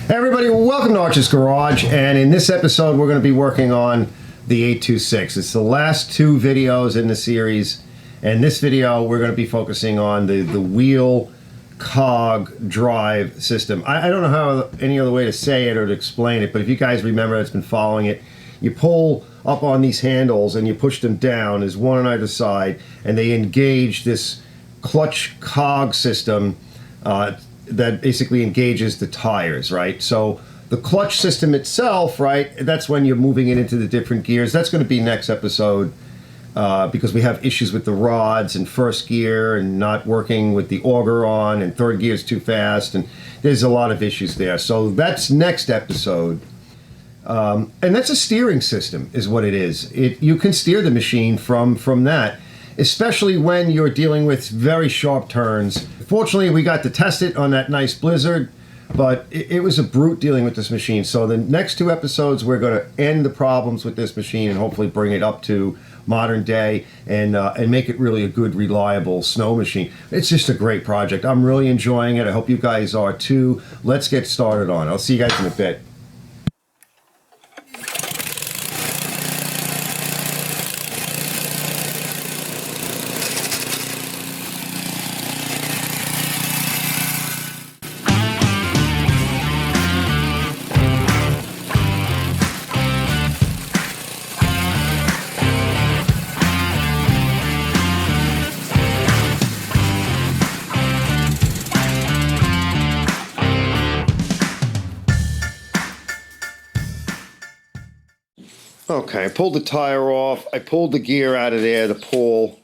Hey everybody, welcome to Arch's Garage, and in this episode we're going to be working on the 826. It's the last two videos in the series, and this video we're going to be focusing on the wheel cog drive system. I don't know how any other way to say it or to explain it, but if you guys remember that's been following it, you pull up on these handles and you push them down, there's one on either side, and they engage this clutch cog system that basically engages the tires, right? So the clutch system itself, right, that's when you're moving it into the different gears. That's going to be next episode because we have issues with the rods and first gear and not working with the auger on, and third gear is too fast, and there's a lot of issues there. So that's next episode. And that's a steering system is what it is. You can steer the machine from that, especially when you're dealing with very sharp turns. Fortunately, we got to test it on that nice blizzard, but it was a brute dealing with this machine. So the next two episodes, we're going to end the problems with this machine and hopefully bring it up to modern day and make it really a good, reliable snow machine. It's just a great project. I'm really enjoying it. I hope you guys are too. Let's get started on it. I'll see you guys in a bit. Okay, I pulled the tire off, I pulled the gear out of there, the pull,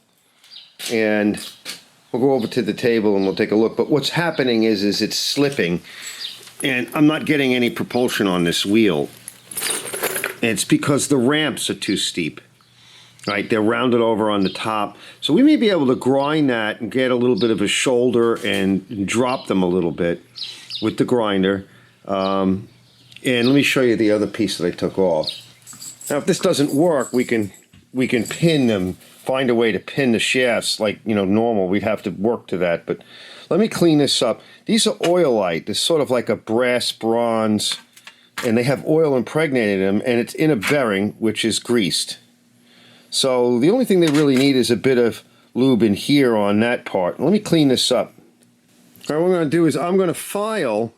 and we'll go over to the table and we'll take a look. But what's happening is it's slipping, and I'm not getting any propulsion on this wheel. It's because the ramps are too steep, right? They're rounded over on the top. So we may be able to grind that and get a little bit of a shoulder and drop them a little bit with the grinder. And let me show you the other piece that I took off. Now, if this doesn't work, we can pin them, find a way to pin the shafts like, normal. We'd have to work to that, but let me clean this up. These are oilite. It's sort of like a brass bronze, and they have oil impregnated in them, and it's in a bearing, which is greased. So the only thing they really need is a bit of lube in here on that part. Let me clean this up. All right, what I'm going to do is I'm going to file.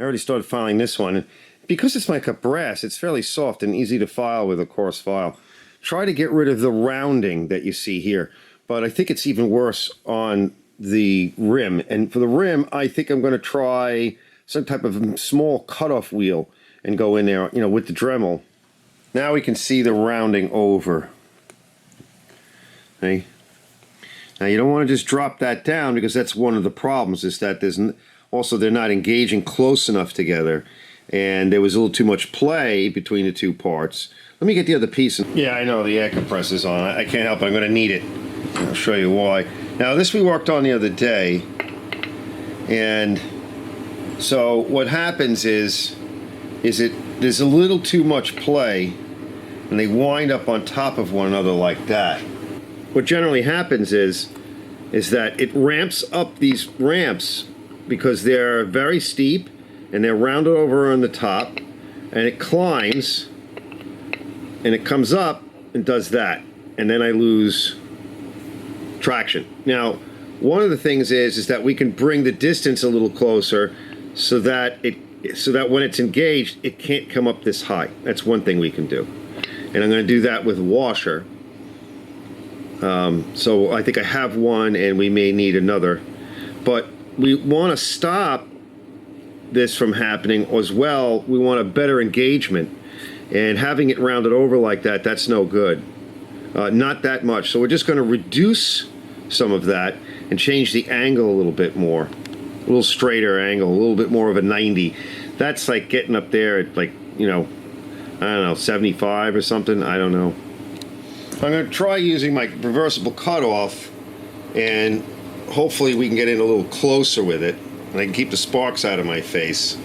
I already started filing this one. Because it's like a brass, it's fairly soft and easy to file with a coarse file. Try to get rid of the rounding that you see here, but I think it's even worse on the rim. And for the rim, I think I'm going to try some type of small cutoff wheel and go in there, with the Dremel. Now we can see the rounding over. Okay. Now you don't want to just drop that down, because that's one of the problems, is that they're not engaging close enough together. And there was a little too much play between the two parts. Let me get the other piece. Yeah, I know the air compressor's on. I can't help it. I'm going to need it. I'll show you why. Now, this we worked on the other day. And so what happens is there's a little too much play, and they wind up on top of one another like that. What generally happens is that it ramps up these ramps because they're very steep, and they're rounded over on the top, and it climbs, and it comes up and does that, and then I lose traction. Now, one of the things is that we can bring the distance a little closer so that when it's engaged, it can't come up this high. That's one thing we can do, and I'm going to do that with a washer. So I think I have one, and we may need another, but we want to stop this from happening as well. We want a better engagement, and having it rounded over like that, that's no good. Not that much. So we're just going to reduce some of that and change the angle a little bit more, a little straighter angle, a little bit more of a 90. That's like getting up there at, like, I don't know, 75 or something. I don't know. I'm going to try using my reversible cutoff, and hopefully we can get in a little closer with it, and I can keep the sparks out of my face.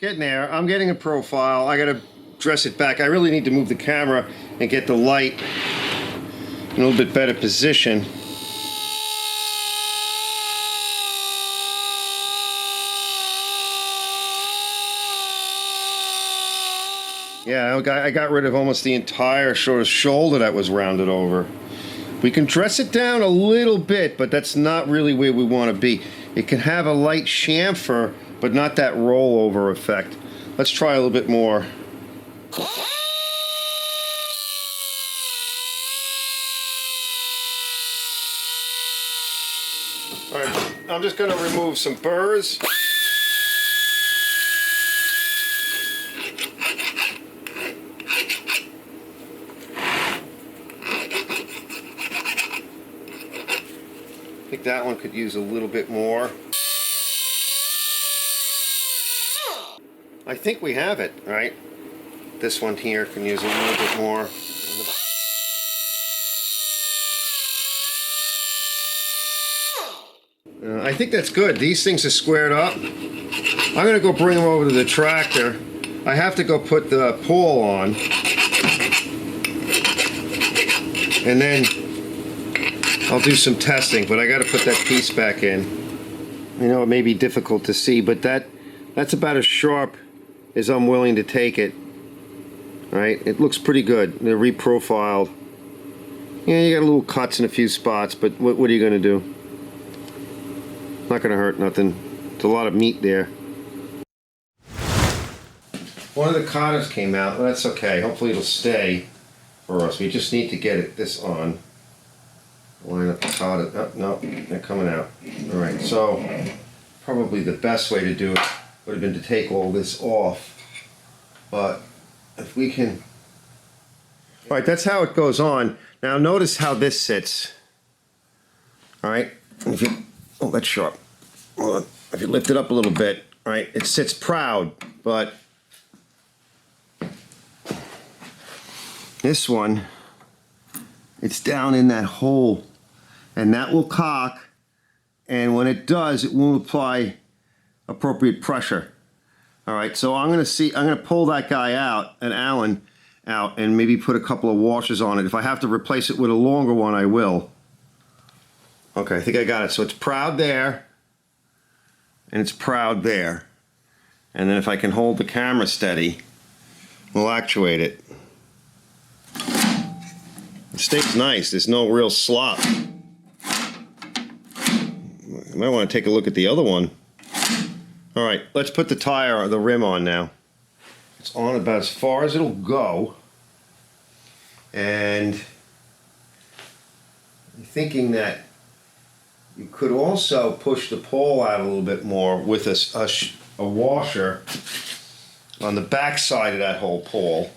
Getting there. I'm getting a profile. I gotta dress it back. I really need to move the camera and get the light in a little bit better position. Yeah, I got rid of almost the entire sort of shoulder that was rounded over. We can dress it down a little bit, but that's not really where we want to be. It can have a light chamfer, but not that rollover effect. Let's try a little bit more. All right, I'm just going to remove some burrs. I think that one could use a little bit more. I think we have it, right? This one here can use a little bit more. I think that's good. These things are squared up. I'm gonna go bring them over to the tractor. I have to go put the pole on. And then I'll do some testing, but I gotta put that piece back in. You know, it may be difficult to see, but that's about as sharp as I'm willing to take it. Right? It looks pretty good. They're reprofiled. Yeah, you got little cuts in a few spots, but what are you gonna do? Not gonna hurt nothing. It's a lot of meat there. One of the cotters came out. Well, that's okay. Hopefully it'll stay for us. We just need to get this on. Line up the cotter. Oh, no, they're coming out. All right, so probably the best way to do it would have been to take all this off. But if we can... All right, that's how it goes on. Now notice how this sits. All right, if you... Oh, that's sharp. Hold on. If you lift it up a little bit, all right, it sits proud, but this one, it's down in that hole, and that will cock, and when it does, it won't apply appropriate pressure. All right, so I'm gonna pull that guy out, an Allen out, and maybe put a couple of washers on it. If I have to replace it with a longer one, I will. Okay, I think I got it. So it's proud there, and it's proud there. And then if I can hold the camera steady, we'll actuate it. It stays nice. There's no real slop. You might want to take a look at the other one. All right, let's put the tire or the rim on now. It's on about as far as it'll go. And I'm thinking that you could also push the pole out a little bit more with a washer on the back side of that whole pole,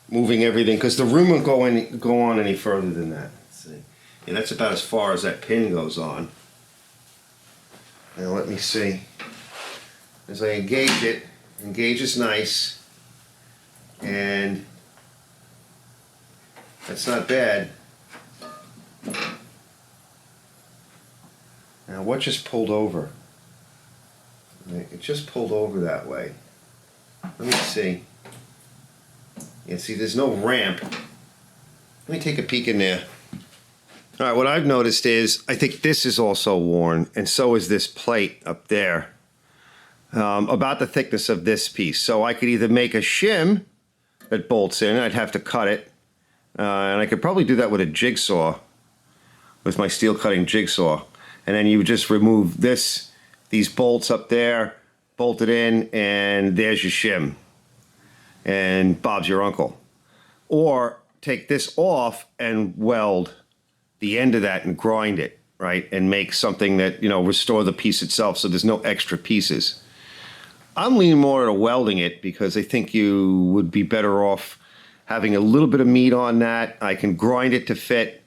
moving everything, because the room won't go on any further than that. Let's see. And that's about as far as that pin goes on. Now let me see. As I engage it, engage is nice, and that's not bad. Now what just pulled over? It just pulled over that way. Let me see. Yeah, see, there's no ramp. Let me take a peek in there. All right, what I've noticed is I think this is also worn, and so is this plate up there. About the thickness of this piece. So I could either make a shim that bolts in, I'd have to cut it, and I could probably do that with a jigsaw, with my steel cutting jigsaw. And then you would just remove these bolts up there, bolt it in, and there's your shim. And Bob's your uncle. Or take this off and weld the end of that and grind it, right? And make something that, you know, restore the piece itself so there's no extra pieces. I'm leaning more to welding it because I think you would be better off having a little bit of meat on that. I can grind it to fit,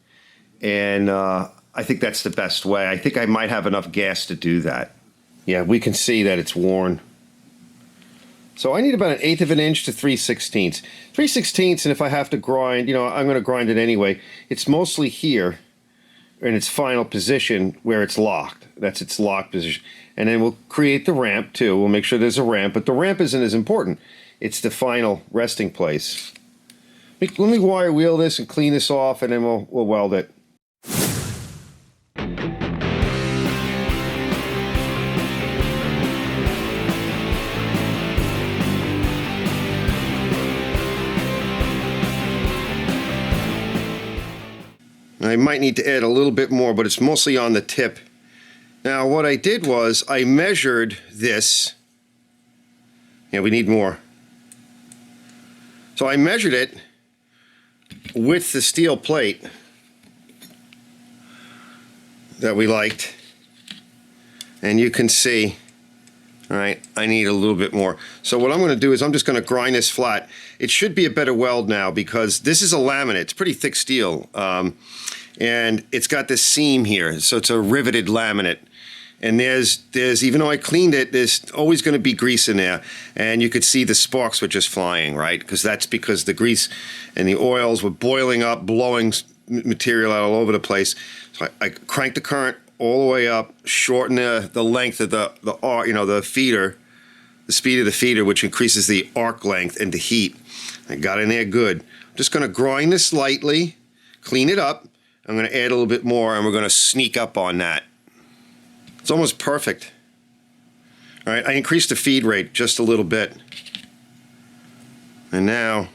and I think that's the best way. I think I might have enough gas to do that. Yeah, we can see that it's worn. So I need about 1/8 of an inch to 3/16. 3/16, and if I have to grind, you know, I'm going to grind it anyway. It's mostly here, in its final position where it's locked. That's its locked position. And then we'll create the ramp too. We'll make sure there's a ramp, but the ramp isn't as important. It's the final resting place. Let me wire wheel this and clean this off, and then we'll weld it. I might need to add a little bit more, but it's mostly on the tip. Now, what I did was I measured this. Yeah, we need more. So I measured it with the steel plate that we liked. And you can see, all right, I need a little bit more. So what I'm going to do is I'm just going to grind this flat. It should be a better weld now because this is a laminate. It's pretty thick steel. And it's got this seam here, so it's a riveted laminate. And there's even though I cleaned it, there's always going to be grease in there. And you could see the sparks were just flying, right? Because that's because the grease and the oils were boiling up, blowing material out all over the place. So I cranked the current all the way up, shortened the length of the feeder, the speed of the feeder, which increases the arc length and the heat. I got in there good. I'm just going to grind this lightly, clean it up. I'm going to add a little bit more, and we're going to sneak up on that. It's almost perfect. All right, I increased the feed rate just a little bit. And now,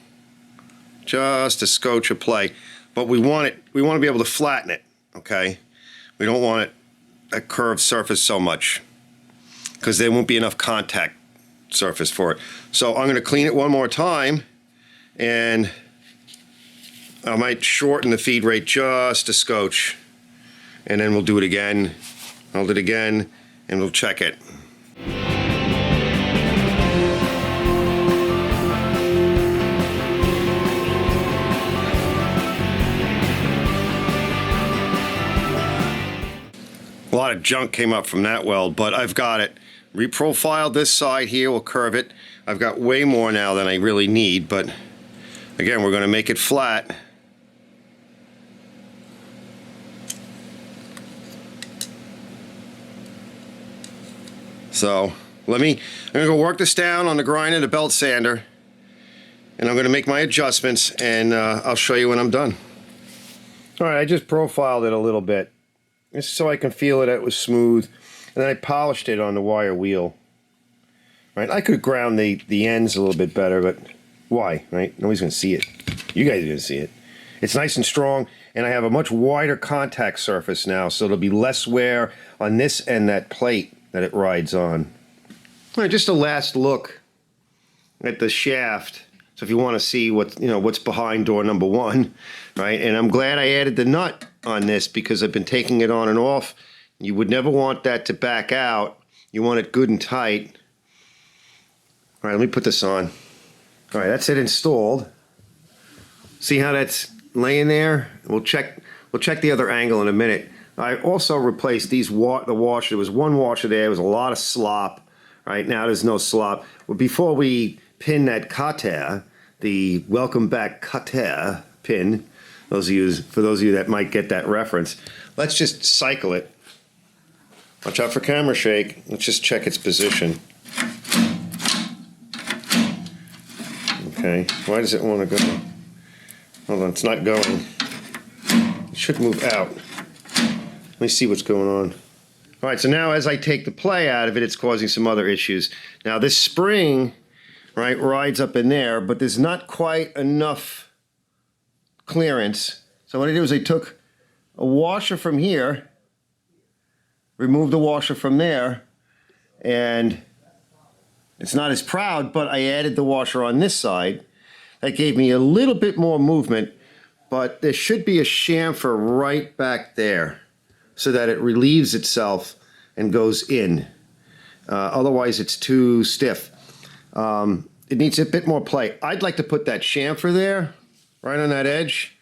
just a scotch of play. But we want to be able to flatten it, okay? We don't want a curved surface so much because there won't be enough contact surface for it. So I'm going to clean it one more time, and I might shorten the feed rate just a scotch, and then we'll do it again, hold it again, and we'll check it. A lot of junk came up from that weld, but I've got it. Reprofiled this side here, we'll curve it. I've got way more now than I really need, but again, we're going to make it flat. So I'm going to go work this down on the grinder, the belt sander, and I'm going to make my adjustments, and I'll show you when I'm done. All right, I just profiled it a little bit, just so I can feel it was smooth, and then I polished it on the wire wheel. Right, I could ground the ends a little bit better, but why, right? Nobody's going to see it. You guys are going to see it. It's nice and strong, and I have a much wider contact surface now, so there'll be less wear on this and that plate that it rides on. All right, just a last look at the shaft. So if you want to see what's behind door number one, right? And I'm glad I added the nut on this because I've been taking it on and off. You would never want that to back out. You want it good and tight. All right, let me put this on. All right, that's it installed. See how that's laying there? We'll check the other angle in a minute. I also replaced the washer. There was one washer there. There was a lot of slop. Right now there's no slop. Well, before we pin that cutter, the welcome back cutter pin, for those of you that might get that reference, let's just cycle it. Watch out for camera shake. Let's just check its position. Okay, why does it want to go? Hold on, it's not going. It should move out. Let me see what's going on. All right, so now as I take the play out of it, it's causing some other issues. Now this spring, right, rides up in there, but there's not quite enough clearance. So what I did was I took a washer from here, removed the washer from there, and it's not as proud, but I added the washer on this side. That gave me a little bit more movement, but there should be a chamfer right back there, so that it relieves itself and goes in. Otherwise, it's too stiff. It needs a bit more play. I'd like to put that chamfer there, right on that edge,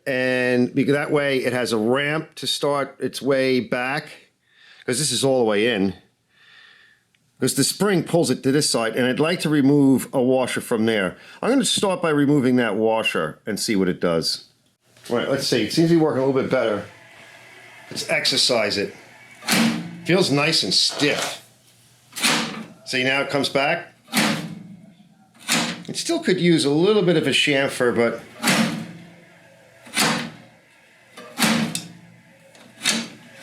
and because that way it has a ramp to start its way back, because this is all the way in. Because the spring pulls it to this side, and I'd like to remove a washer from there. I'm going to start by removing that washer and see what it does. All right, let's see. It seems to be working a little bit better. Let's exercise it. Feels nice and stiff. See, now it comes back. It still could use a little bit of a chamfer, but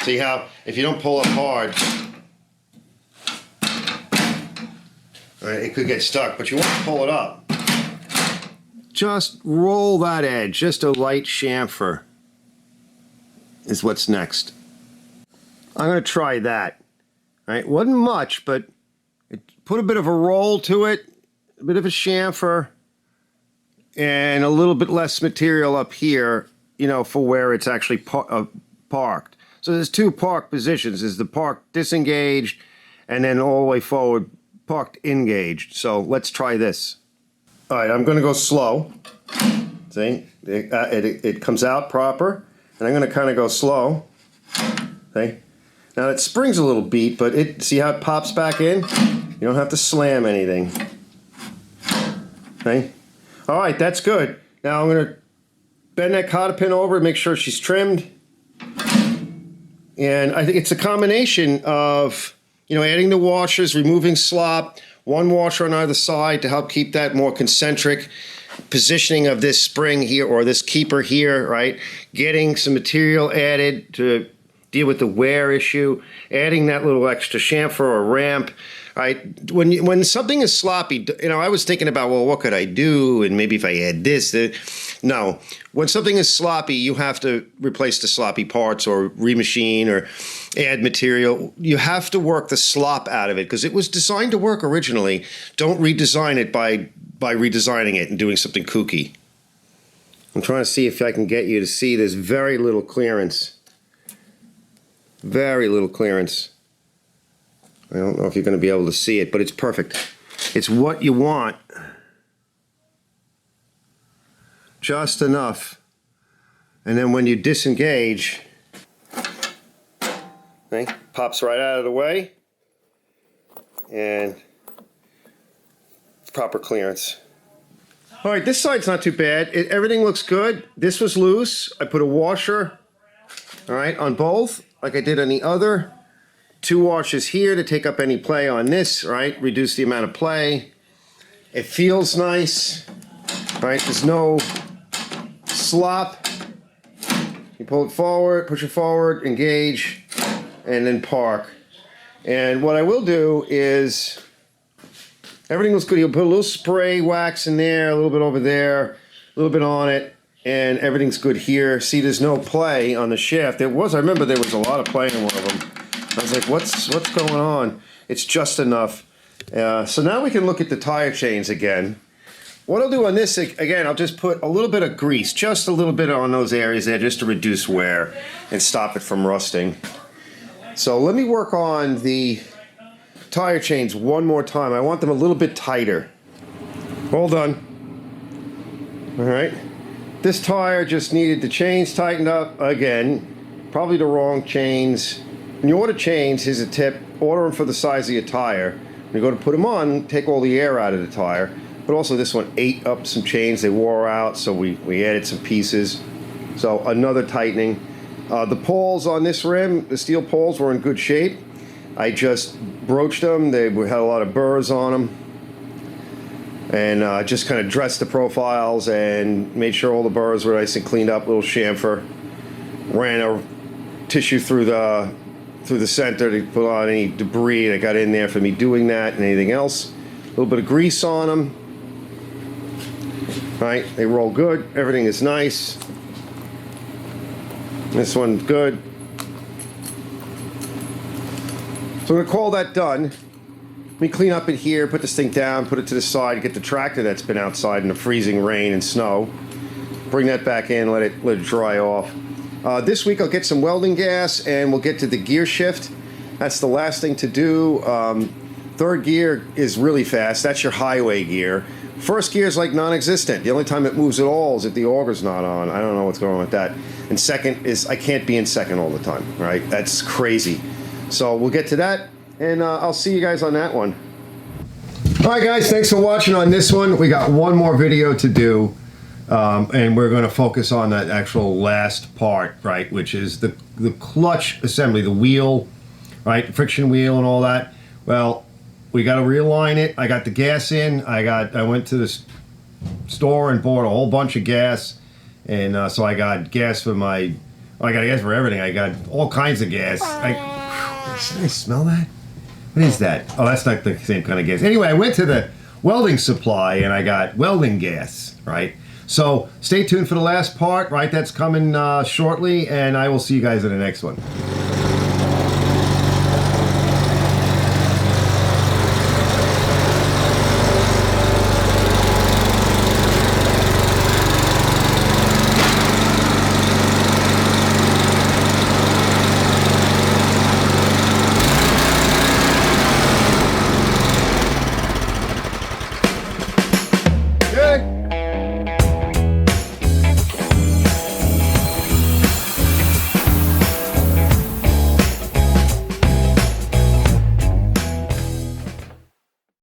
see how if you don't pull up hard, all right, it could get stuck, but you want to pull it up. Just roll that edge, just a light chamfer is what's next. I'm going to try that. All right, wasn't much, but it put a bit of a roll to it, a bit of a chamfer, and a little bit less material up here, you know, for where it's actually parked. So there's two park positions. There's the park disengaged, and then all the way forward, parked engaged. So let's try this. All right, I'm going to go slow. See, it comes out proper, and I'm going to kind of go slow. See, now it springs a little beat, but see how it pops back in? You don't have to slam anything. Okay. All right, that's good. Now I'm going to bend that cotter pin over and make sure she's trimmed. And I think it's a combination of, you know, adding the washers, removing slop, one washer on either side to help keep that more concentric positioning of this spring here or this keeper here, right? Getting some material added to deal with the wear issue, adding that little extra chamfer or ramp, right? When something is sloppy, you know, I was thinking about, well, what could I do? And maybe if I add this, no. When something is sloppy, you have to replace the sloppy parts or remachine or add material. You have to work the slop out of it because it was designed to work originally. Don't redesign it by redesigning it and doing something kooky. I'm trying to see if I can get you to see there's very little clearance. Very little clearance. I don't know if you're going to be able to see it, but it's perfect. It's what you want. Just enough. And then when you disengage, okay, pops right out of the way. And proper clearance. All right, this side's not too bad. Everything looks good. This was loose. I put a washer, all right, on both, like I did on the other. Two washers here to take up any play on this, right? Reduce the amount of play. It feels nice, right? There's no slop. You pull it forward, push it forward, engage, and then park. And what I will do is, everything looks good. You'll put a little spray wax in there, a little bit over there, a little bit on it, and everything's good here. See, there's no play on the shaft. There was, I remember there was a lot of play in one of them. I was like, what's going on? It's just enough. So now we can look at the tire chains again. What I'll do on this, again, I'll just put a little bit of grease, just a little bit on those areas there, just to reduce wear and stop it from rusting. So let me work on the tire chains one more time. I want them a little bit tighter. All done. All right. This tire just needed the chains tightened up again. Probably the wrong chains. When you order chains, here's a tip. Order them for the size of your tire. When you go to put them on, take all the air out of the tire. But also this one ate up some chains. They wore out, so we added some pieces. So another tightening. The pawls on this rim, the steel pawls, were in good shape. I just broached them. They had a lot of burrs on them. And just kind of dressed the profiles and made sure all the burrs were nice and cleaned up. Little chamfer. Ran a tissue through the center to put on any debris that got in there for me doing that and anything else. A little bit of grease on them. Right, they roll good. Everything is nice. This one's good. So I'm gonna call that done. Let me clean up in here, put this thing down, put it to the side, get the tractor that's been outside in the freezing rain and snow. Bring that back in, let it dry off. This week I'll get some welding gas and we'll get to the gear shift. That's the last thing to do. Third gear is really fast. That's your highway gear. First gear is like non-existent. The only time it moves at all is if the auger's not on. I don't know what's going on with that. And second is I can't be in second all the time, right? That's crazy. So we'll get to that, and I'll see you guys on that one. All right, guys, thanks for watching on this one. We got one more video to do. And we're going to focus on that actual last part, right, which is the clutch assembly, the wheel, right, friction wheel and all that. Well, we got to realign it. I got the gas in. I went to the store and bought a whole bunch of gas, and so I got gas for I got gas for everything. I got all kinds of gas. Did I smell that? What is that? Oh, that's not the same kind of gas. Anyway, I went to the welding supply and I got welding gas, right? So stay tuned for the last part, right? That's coming shortly, and I will see you guys in the next one.